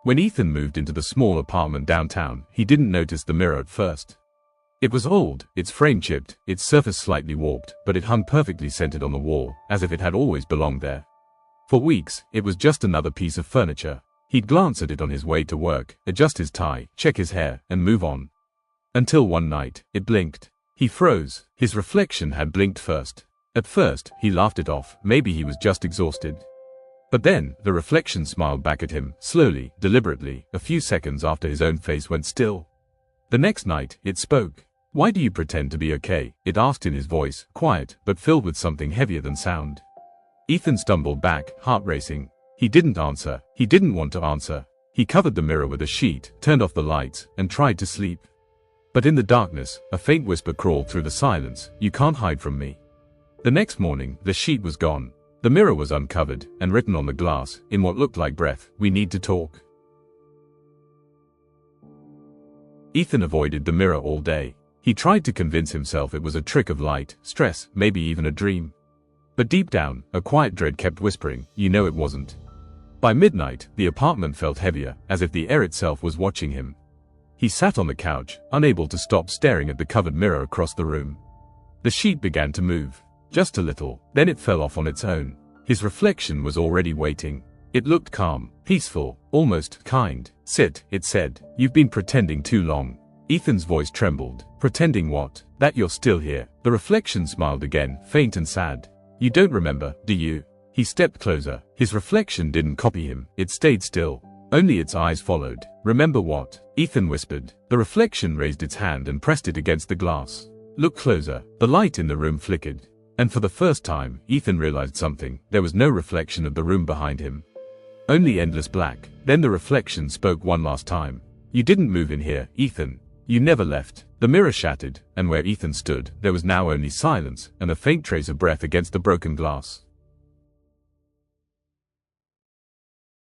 When Ethan moved into the small apartment downtown, he didn't notice the mirror at first. It was old, its frame chipped, its surface slightly warped, but it hung perfectly centered on the wall, as if it had always belonged there. For weeks, it was just another piece of furniture. He'd glance at it on his way to work, adjust his tie, check his hair, and move on. Until one night, it blinked. He froze. His reflection had blinked first. At first, he laughed it off, maybe he was just exhausted. But then, the reflection smiled back at him, slowly, deliberately, a few seconds after his own face went still. The next night, it spoke. "Why do you pretend to be okay?" it asked in his voice, quiet, but filled with something heavier than sound. Ethan stumbled back, heart racing. He didn't answer. He didn't want to answer. He covered the mirror with a sheet, turned off the lights, and tried to sleep. But in the darkness, a faint whisper crawled through the silence, "You can't hide from me." The next morning, the sheet was gone. The mirror was uncovered, and written on the glass, in what looked like breath, "We need to talk." Ethan avoided the mirror all day. He tried to convince himself it was a trick of light, stress, maybe even a dream. But deep down, a quiet dread kept whispering, "You know it wasn't." By midnight, the apartment felt heavier, as if the air itself was watching him. He sat on the couch, unable to stop staring at the covered mirror across the room. The sheet began to move. Just a little, then it fell off on its own. His reflection was already waiting. It looked calm, peaceful, almost kind. "Sit," it said. "You've been pretending too long." Ethan's voice trembled. "Pretending what? That you're still here." The reflection smiled again, faint and sad. "You don't remember, do you?" He stepped closer. His reflection didn't copy him. It stayed still. Only its eyes followed. "Remember what?" Ethan whispered. The reflection raised its hand and pressed it against the glass. "Look closer." The light in the room flickered. And for the first time, Ethan realized something. There was no reflection of the room behind him. Only endless black. Then the reflection spoke one last time. "You didn't move in here, Ethan. You never left." The mirror shattered, and where Ethan stood, there was now only silence, and a faint trace of breath against the broken glass.